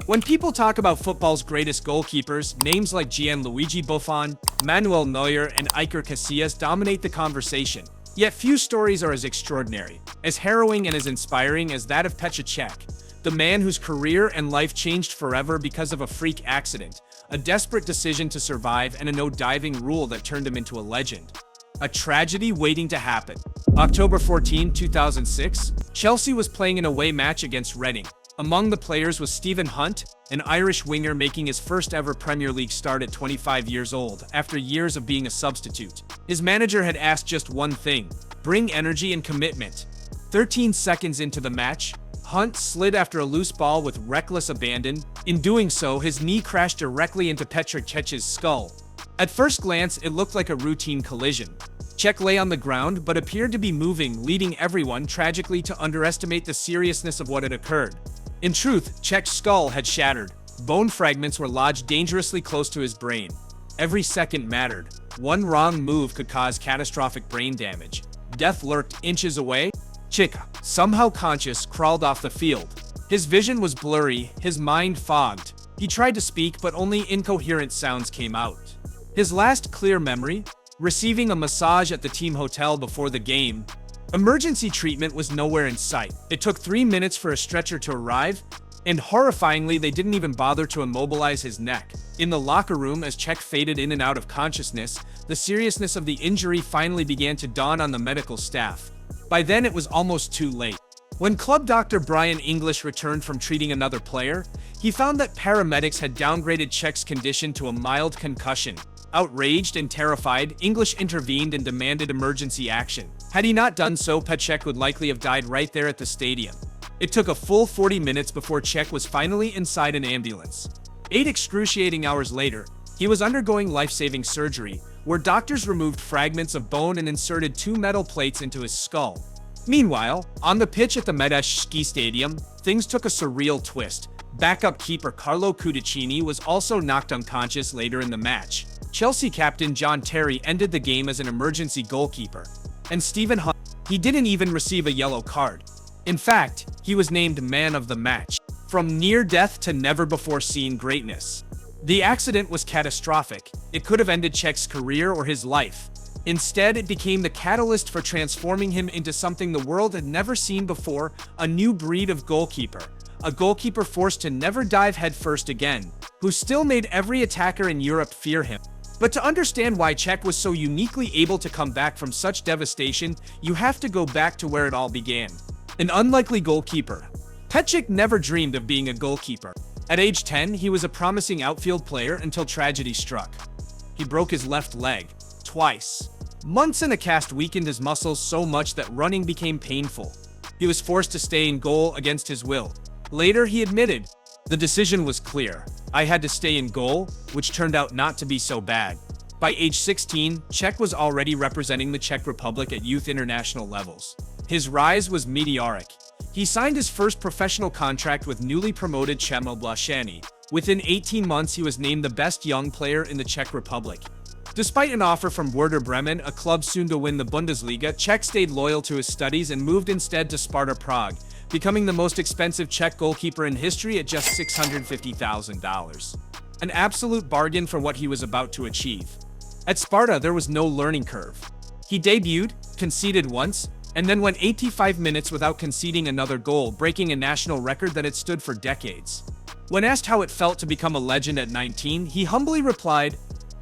When people talk about football's greatest goalkeepers, names like Gianluigi Buffon, Manuel Neuer, and Iker Casillas dominate the conversation. Yet few stories are as extraordinary, as harrowing and as inspiring as that of Petr Čech, the man whose career and life changed forever because of a freak accident, a desperate decision to survive, and a no-diving rule that turned him into a legend. A tragedy waiting to happen. October 14, 2006, Chelsea was playing an away match against Reading. Among the players was Stephen Hunt, an Irish winger making his first ever Premier League start at 25 years old, after years of being a substitute. His manager had asked just one thing: bring energy and commitment. 13 seconds into the match, Hunt slid after a loose ball with reckless abandon. In doing so, his knee crashed directly into Petr Čech's skull. At first glance, it looked like a routine collision. Čech lay on the ground but appeared to be moving, leading everyone tragically to underestimate the seriousness of what had occurred. In truth, Čech's skull had shattered. Bone fragments were lodged dangerously close to his brain. Every second mattered. One wrong move could cause catastrophic brain damage. Death lurked inches away. Čech, somehow conscious, crawled off the field. His vision was blurry, his mind fogged. He tried to speak, but only incoherent sounds came out. His last clear memory? Receiving a massage at the team hotel before the game. Emergency treatment was nowhere in sight. It took 3 minutes for a stretcher to arrive, and horrifyingly, they didn't even bother to immobilize his neck. In the locker room, as Čech faded in and out of consciousness, the seriousness of the injury finally began to dawn on the medical staff. By then, it was almost too late. When club doctor Brian English returned from treating another player, he found that paramedics had downgraded Čech's condition to a mild concussion. Outraged and terrified, English intervened and demanded emergency action. Had he not done so, Petr Čech would likely have died right there at the stadium. It took a full 40 minutes before Čech was finally inside an ambulance. 8 excruciating hours later, he was undergoing life-saving surgery, where doctors removed fragments of bone and inserted 2 metal plates into his skull. Meanwhile, on the pitch at the Medeški Stadium, things took a surreal twist. Backup keeper Carlo Cudicini was also knocked unconscious later in the match. Chelsea captain John Terry ended the game as an emergency goalkeeper. And Stephen Hunt, he didn't even receive a yellow card. In fact, he was named man of the match. From near death to never-before-seen greatness. The accident was catastrophic. It could have ended Čech's career or his life. Instead, it became the catalyst for transforming him into something the world had never seen before: a new breed of goalkeeper. A goalkeeper forced to never dive headfirst again, who still made every attacker in Europe fear him. But to understand why Čech was so uniquely able to come back from such devastation, you have to go back to where it all began. An unlikely goalkeeper. Petr Čech never dreamed of being a goalkeeper. At age 10, he was a promising outfield player until tragedy struck. He broke his left leg, twice. Months in a cast weakened his muscles so much that running became painful. He was forced to stay in goal against his will. Later, he admitted, "The decision was clear. I had to stay in goal," which turned out not to be so bad. By age 16, Čech was already representing the Czech Republic at youth international levels. His rise was meteoric. He signed his first professional contract with newly promoted Chemelil Blášany. Within 18 months, he was named the best young player in the Czech Republic. Despite an offer from Werder Bremen, a club soon to win the Bundesliga, Čech stayed loyal to his studies and moved instead to Sparta Prague, becoming the most expensive Czech goalkeeper in history at just $650,000. An absolute bargain for what he was about to achieve. At Sparta, there was no learning curve. He debuted, conceded once, and then went 85 minutes without conceding another goal, breaking a national record that had stood for decades. When asked how it felt to become a legend at 19, he humbly replied,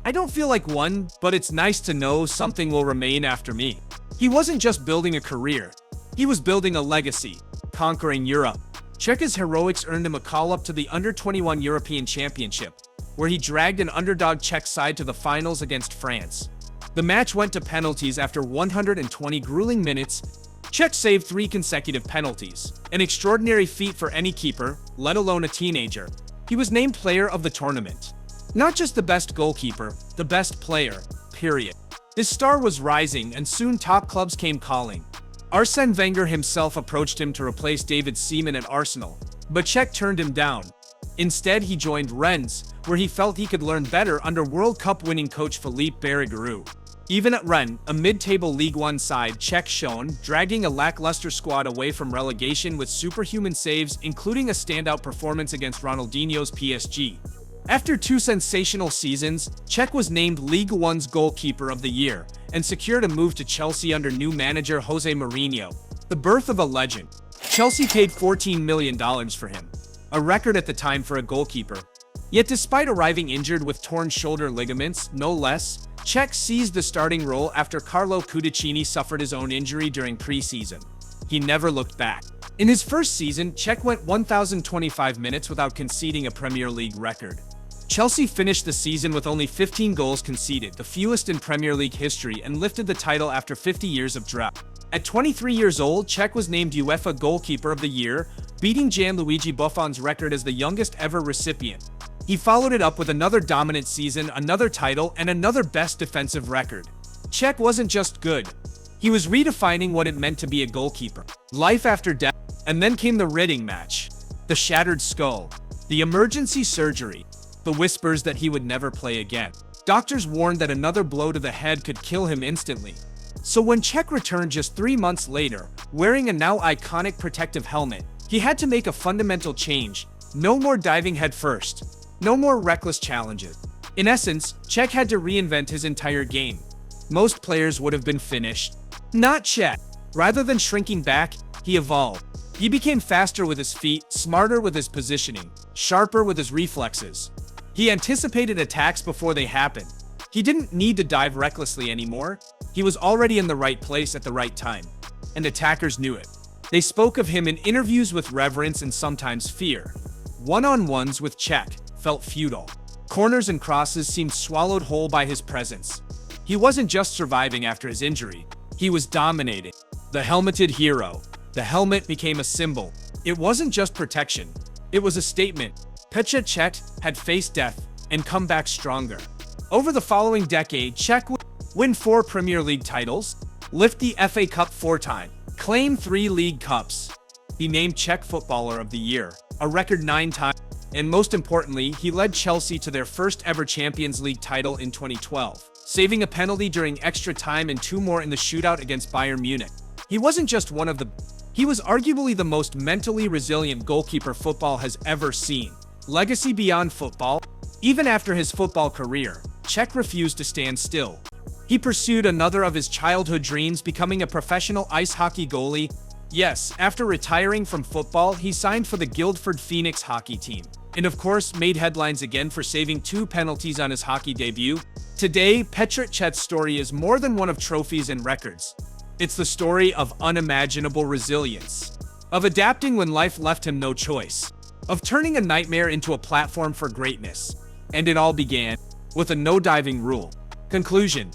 "I don't feel like one, but it's nice to know something will remain after me." He wasn't just building a career. He was building a legacy, conquering Europe. Čech's heroics earned him a call-up to the Under-21 European Championship, where he dragged an underdog Czech side to the finals against France. The match went to penalties after 120 grueling minutes. Čech saved 3 consecutive penalties, an extraordinary feat for any keeper, let alone a teenager. He was named player of the tournament. Not just the best goalkeeper, the best player, period. His star was rising, and soon top clubs came calling. Arsene Wenger himself approached him to replace David Seaman at Arsenal, but Čech turned him down. Instead, he joined Rennes, where he felt he could learn better under World Cup winning coach Philippe Bergeron. Even at Rennes, a mid-table League One side, Cech shone, dragging a lackluster squad away from relegation with superhuman saves, including a standout performance against Ronaldinho's PSG. After 2 sensational seasons, Cech was named Ligue 1's Goalkeeper of the Year and secured a move to Chelsea under new manager Jose Mourinho. The birth of a legend. Chelsea paid $14 million for him, a record at the time for a goalkeeper. Yet despite arriving injured with torn shoulder ligaments, no less, Cech seized the starting role after Carlo Cudicini suffered his own injury during pre-season. He never looked back. In his first season, Cech went 1,025 minutes without conceding a Premier League record. Chelsea finished the season with only 15 goals conceded, the fewest in Premier League history, and lifted the title after 50 years of drought. At 23 years old, Cech was named UEFA Goalkeeper of the Year, beating Gianluigi Buffon's record as the youngest ever recipient. He followed it up with another dominant season, another title, and another best defensive record. Cech wasn't just good. He was redefining what it meant to be a goalkeeper. Life after death. And then came the Reading match. The shattered skull. The emergency surgery. The whispers that he would never play again. Doctors warned that another blow to the head could kill him instantly. So when Cech returned just 3 months later, wearing a now iconic protective helmet, he had to make a fundamental change. No more diving headfirst. No more reckless challenges. In essence, Cech had to reinvent his entire game. Most players would have been finished. Not Cech. Rather than shrinking back, he evolved. He became faster with his feet, smarter with his positioning, sharper with his reflexes. He anticipated attacks before they happened. He didn't need to dive recklessly anymore. He was already in the right place at the right time. And attackers knew it. They spoke of him in interviews with reverence and sometimes fear. One-on-ones with Cech felt futile. Corners and crosses seemed swallowed whole by his presence. He wasn't just surviving after his injury. He was dominating. The helmeted hero. The helmet became a symbol. It wasn't just protection. It was a statement. Petr Čech had faced death and come back stronger. Over the following decade, Cech would win 4 Premier League titles, lift the FA Cup 4 times, claim 3 League Cups. He named Czech Footballer of the Year, a record 9 times. And most importantly, he led Chelsea to their first ever Champions League title in 2012, saving a penalty during extra time and 2 more in the shootout against Bayern Munich. He wasn't just he was arguably the most mentally resilient goalkeeper football has ever seen. Legacy beyond football. Even after his football career, Cech refused to stand still. He pursued another of his childhood dreams, becoming a professional ice hockey goalie. Yes, after retiring from football, he signed for the Guildford Phoenix hockey team. And of course, made headlines again for saving 2 penalties on his hockey debut. Today, Petr Čech's story is more than one of trophies and records. It's the story of unimaginable resilience, of adapting when life left him no choice, of turning a nightmare into a platform for greatness. And it all began with a no-diving rule. Conclusion.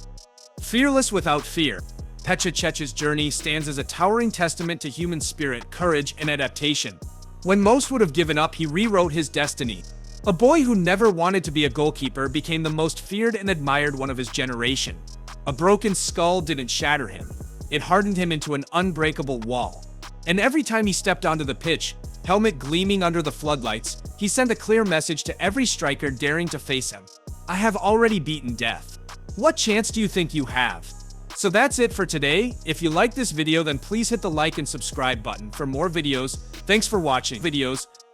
Fearless without fear. Petr Čech's journey stands as a towering testament to human spirit, courage, and adaptation. When most would have given up, he rewrote his destiny. A boy who never wanted to be a goalkeeper became the most feared and admired one of his generation. A broken skull didn't shatter him. It hardened him into an unbreakable wall. And every time he stepped onto the pitch, helmet gleaming under the floodlights, he sent a clear message to every striker daring to face him. I have already beaten death. What chance do you think you have? So that's it for today. If you like this video, then please hit the like and subscribe button for more videos. Thanks for watching.